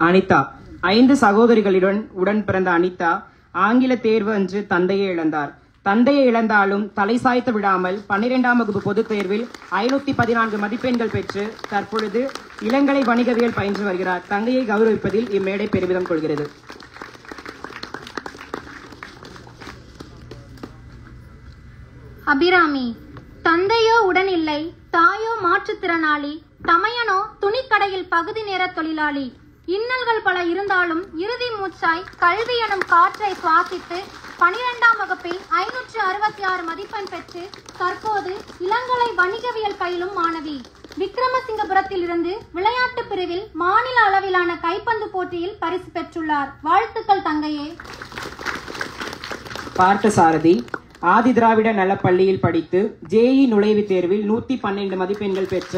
அனிதா. 5 சகோதரிகளுடன் உடன் பிறந்த அனிதா ஆங்கில தேர்வு அன்று தந்தையை இழந்தார். தந்தையை இழந்தாலும் தலை சாய்த்து விடாமல் 12ஆம் வகுப்பு பொதுத் தேர்வில் 514 மதிப்பெண்கள் பெற்று தற்பொழுது இளங்கலை வணிகவியல் பயின்று வருகிறார். தங்கையை கௌரவிப்பதில் இம்மேடை பெருமிதம் கொள்கிறது. அபிராமி. தந்தையோ உடன் இல்லை, தாயோ மாற்றுத்திறனாளி, தமையனோ துணிக்கடையில் பகுதி நேர தொழிலாளி. இன்னல்கள் பல இருந்தாலும் இறுதி மூச்சாய் கல்வி எனும் காற்றை சுவாசித்து 12ஆம் வகுப்பில் 566 மதிப்பெண் பெற்று தற்போது இளங்கலை வணிகவியல் பயிலும் மாணவி. விக்ரமசிங்கபுரத்தில் இருந்து விளையாட்டு பிரிவில் மாநில அளவிலான கைப்பந்து போட்டியில் பரிசு பெற்றுள்ளார். வாழ்த்துக்கள் தங்கையே. பார்த்தசாரதி. ஆதி திராவிட நலப்பள்ளியில் படித்து ஜேஇ நுழைவுத் தேர்வில் 112 மதிப்பெண்கள் பெற்ற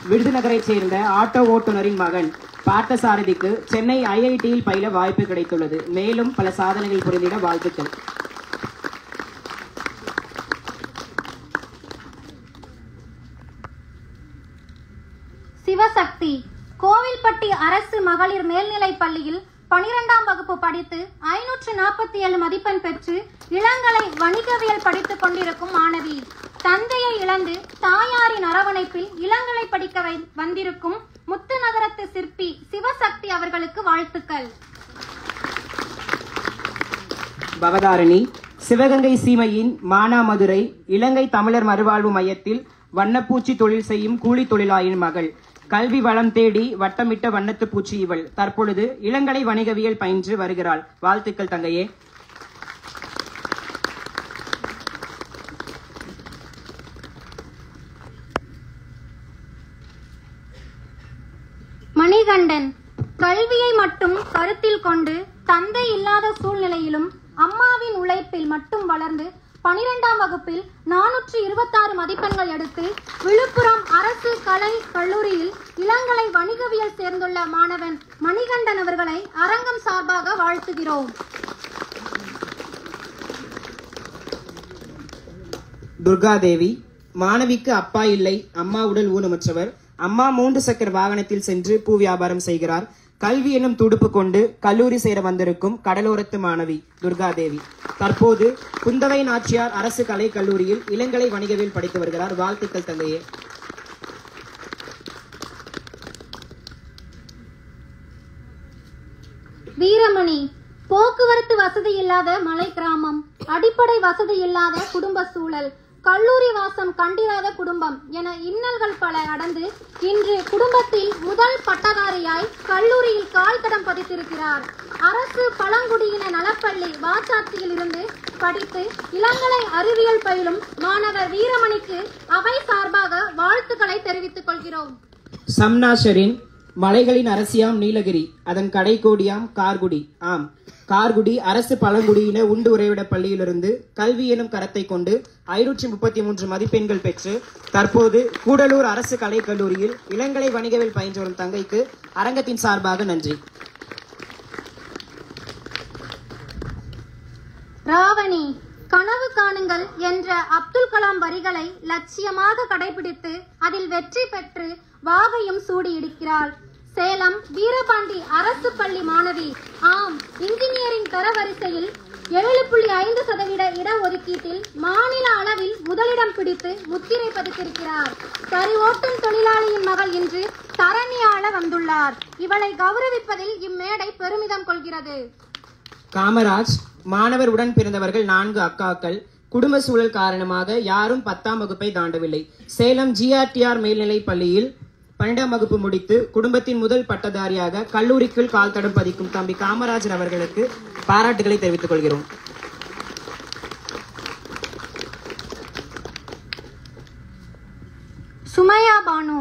விருதுநகரைச் சேர்ந்த ஆட்டோ ஓட்டுநரின் மகன் பார்த்தசாரதிக்கு சென்னை ஐஐடியில் பயில வாய்ப்பு கிடைத்துள்ளது. மேலும் பல சாதனைகள் புரிந்திட வாழ்த்துக்கள். சிவசக்தி. கோவில்பட்டி அரசு மகளிர் மேல்நிலைப் பள்ளியில் 12ஆம் வகுப்பு படித்து 547 மதிப்பெண் பெற்று இளங்கலை வணிகவியல் படித்துக் கொண்டிருக்கும் மாணவி. தந்தையை இழந்து தாயாரின் அரவணைப்பில் இளங்கலை படிக்க வந்திருக்கும் முத்து நகரத்து சிற்பி சிவசக்தி அவர்களுக்கு வாழ்த்துக்கள். பவதாரணி. சிவகங்கை சீமையின் மானாமதுரை இலங்கை தமிழர் மறுவாழ்வு மையத்தில் வண்ணப்பூச்சி தொழில் செய்யும் கூலி தொழிலாளியின் மகள். கல்வி வளம் தேடி வட்டமிட்ட வண்ணத்து பூச்சி இவள். தற்பொழுது இளங்கலை வணிகவியல் பயின்று வருகிறாள். வாழ்த்துக்கள் தங்கையே. மணிகண்டன். கல்வியை மட்டும் கருத்தில் கொண்டு தந்தை இல்லாத சூழ்நிலையிலும் அம்மாவின் உழைப்பில் மட்டும் வளர்ந்து 12ஆம் வகுப்பில் 426 மதிப்பெண்கள் எடுத்து விழுப்புரம் அரசு கலை கல்லூரியில் இளங்கலை வணிகவியல் சேர்ந்துள்ள மாணவன் மணிகண்டன் அவர்களை அரங்கம் சார்பாக வாழ்த்துகிறோம். துர்காதேவி. மாணவிக்கு அப்பா இல்லை, அம்மா உடல் ஊனமுற்றவர். அம்மா 3 சக்கர வாகனத்தில் சென்று பூ வியாபாரம் செய்கிறார். கல்வி எனும் துடுப்பு கொண்டு கல்லூரி சேர வந்திருக்கும் கடலோரத்து மாணவி துர்காதேவி. தற்போது குந்தவை நாச்சியார் அரசு கலை கல்லூரியில் இளங்கலை வணிகவியல் படித்து வருகிறார். வாழ்த்துக்கள் தங்கையே. வீரமணி. போக்குவரத்து வசதி இல்லாத மலை கிராமம், அடிப்படை வசதி இல்லாத குடும்ப சூழல், கல்லூரி வாசம் கண்டிராத குடும்பம் என இன்னல்கள் பல அடர்ந்து இன்று குடும்பத்தில் முதல் பட்டதாரியாய் கல்லூரியில் கால் தடம் பதித்திருக்கிறார். அரசு பழங்குடியின நலப்பள்ளி வாச்சாத்தியில் இருந்து படித்து இளங்கலை அறிவியல் பயிலும் மாணவர் வீரமணிக்கு அவை சார்பாக வாழ்த்துக்களை தெரிவித்துக் கொள்கிறோம். சம்னாஷரின். மலைகளின் அரசியாம் நீலகிரி, அதன் கடைக்கோடியாம் கார்குடி. ஆம், கார்குடி அரசு பழங்குடியின உண்டு உறைவிட பள்ளியிலிருந்து கல்வி எனும் கரத்தை கொண்டு 533 மதிப்பெண்கள் பெற்று தற்போது கூடலூர் அரசு கலை கல்லூரியில் இளங்கலை வணிகவியல் பயின்று வரும் தங்கைக்கு அரங்கத்தின் சார்பாக நன்றி. ராவணி. கனவு காணுங்கள் என்ற அப்துல் கலாம் வரிகளை லட்சியமாக கடைபிடித்து அதில் வெற்றி பெற்று வாகையும் சூடியிருக்கிறாள். சேலம் வீரபாண்டி அரசு பள்ளி மாணவி. ஆம், இன்ஜினியரிங் தரவரிசையில் 7.5% இடஒதுக்கீட்டில் மாநில அளவில் முதலிடம் பிடித்து முத்திரை பதித்திருக்கிறார். கரி ஓட்டும் தொழிலாளியின் மகள் இன்று தரணியாள வந்துள்ளார். இவளை கௌரவிப்பதில் இம்மேடை பெருமிதம் கொள்கிறது. காமராஜ். மாணவர் உடன் பிறந்தவர்கள் 4 அக்காக்கள். குடும்ப சூழல் காரணமாக யாரும் 10ஆம் வகுப்பை தாண்டவில்லை. சேலம் GRTR மேல்நிலை பள்ளியில் 12ஆம் வகுப்பு முடித்து குடும்பத்தின் முதல் பட்டதாரியாக கல்லூரிக்குள் கால் தடம் பதிக்கும் தம்பி காமராஜர் அவர்களுக்கு பாராட்டுகளை தெரிவித்துக் கொள்கிறோம். சுமையா பானு.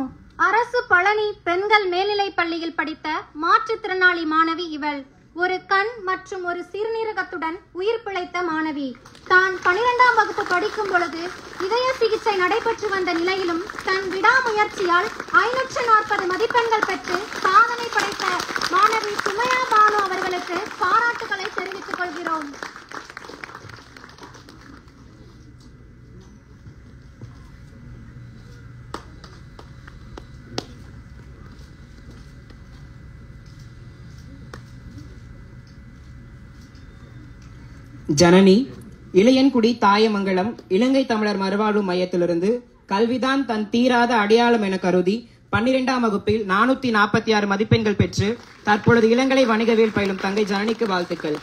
அரசு பழனி பெண்கள் மேல்நிலைப் பள்ளியில் படித்த மாற்றுத்திறனாளி மாணவி இவள். ஒரு கண் மற்றும் ஒரு சிறுநீரகத்துடன் உயிர் பிழைத்த மாணவி. தான் 12ஆம் வகுப்பு படிக்கும் பொழுது இதய சிகிச்சை நடைபெற்று வந்த நிலையிலும் தன் விடாமுயற்சியால் 540 மதிப்பெண்கள் பெற்று சாதனை படைத்த மாணவி சுமையா பானு அவர்களுக்கு பாராட்டுகளை தெரிவித்துக் கொள்கிறோம். ஜனனி இளையன்குடி தாயமங்கலம் இலங்கை தமிழர் மறுவாழ்வு மையத்திலிருந்து கல்விதான் தன் தீராத அடையாளம் என கருதி 12ஆம் வகுப்பில் 446 மதிப்பெண்கள் பெற்று தற்பொழுது இளங்கலை வணிகவியல் பயிலும் தங்கை ஜனனிக்கு வாழ்த்துக்கள்.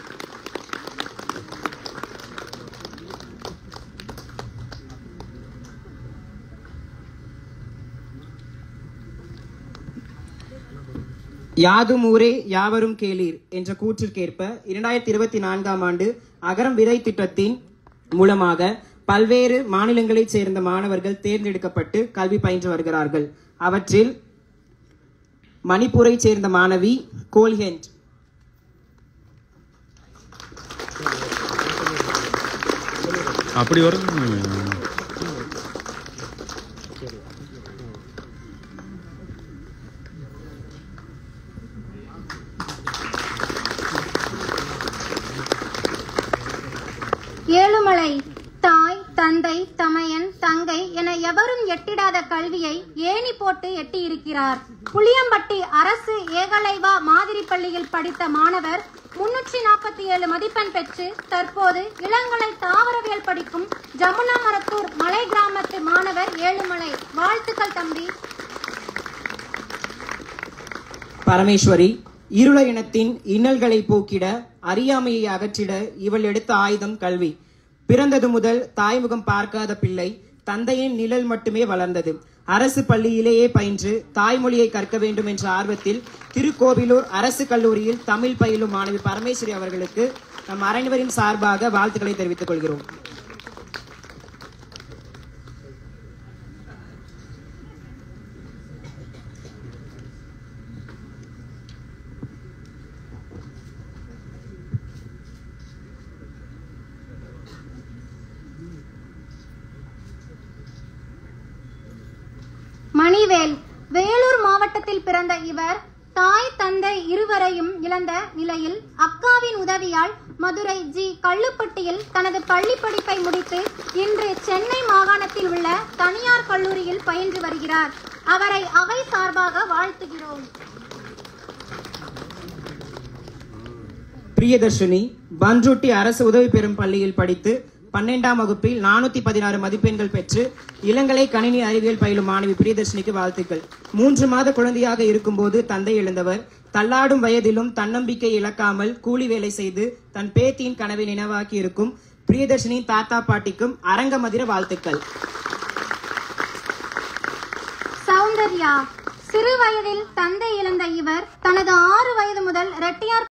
யாதும் ஊரே யாவரும் கேளீர் என்ற கூற்றிற்கேற்ப 2024ஆம் ஆண்டு அகரம் விதை திட்டத்தின் மூலமாக பல்வேறு மாநிலங்களைச் சேர்ந்த மாணவர்கள் தேர்ந்தெடுக்கப்பட்டு கல்வி பயின்று வருகிறார்கள். அவற்றில் மணிப்பூரைச் சேர்ந்த மாணவி கோல்ஹென்ட், அப்படி வரும். ஏழுமலை தாய் தந்தை தமையன் தங்கை என எவரும் எட்டிடாத கல்வியை ஏணி போட்டு எட்டியிருக்கிறார். புளியம்பட்டி அரசு ஏகலைவா மாதிரி பள்ளியில் படித்த மாணவர் 347 மதிப்பெண் பெற்று தற்போது இளங்கலை தாவரவியல் படிக்கும் ஜமுனா மரத்தூர் மலை கிராமத்து மாணவர் ஏழுமலை. வாழ்த்துக்கள் தம்பி. பரமேஸ்வரி இருளர் இனத்தின் இன்னல்களை போக்கிட அறியாமையை அகற்றிட இவள் எடுத்த ஆயுதம் கல்வி. பிறந்தது முதல் தாய்முகம் பார்க்காத பிள்ளை தந்தையின் நிழல் மட்டுமே வளர்ந்தது. அரசு பள்ளியிலேயே பயின்று தாய்மொழியை கற்க வேண்டும் என்ற ஆர்வத்தில் திருக்கோவிலூர் அரசு கல்லூரியில் தமிழ் பயிலும் மாணவி பரமேஸ்வரி அவர்களுக்கு நம் அனைவரின் சார்பாக வாழ்த்துக்களை தெரிவித்துக் கொள்கிறோம். மணிவேல் வேலூர் மாவட்டத்தில் பிறந்த இவர் தாய் தந்தை இருவரையும் இழந்த நிலையில் அக்காவின் உதவியால் மதுரை ஜி கள்ளுப்பட்டியில் தனது பள்ளி படிப்பை முடித்து இன்று சென்னை மாகாணத்தில் உள்ள தனியார் கல்லூரியில் பயின்று வருகிறார். அவரை அவை சார்பாக வாழ்த்துகிறோம். பிரியதர்ஷினி பன்ருட்டி அரசு உதவி பெறும் பள்ளியில் படித்து 12ஆம் வகுப்பில் 416 மதிப்பெண்கள் பெற்று இளங்கலை கணினி அறிவியல் பயிலும் மாணவி பிரியதர்ஷினிக்கு வாழ்த்துக்கள். 3 மாத குழந்தையாக இருக்கும்போது தந்தை இழந்தவர் தள்ளாடும் வயதிலும் தன்னம்பிக்கை இழக்காமல் கூலி வேலை செய்து தன் பேத்தியின் கனவை நினைவாக்கி இருக்கும் பிரியதர்ஷினியின் தாத்தா பாட்டிக்கும் அரங்கமதிர வாழ்த்துக்கள். சௌந்தர்யா சிறு வயதில் தந்தை இழந்த இவர் தனது 6 வயது முதல் ரெட்டியார்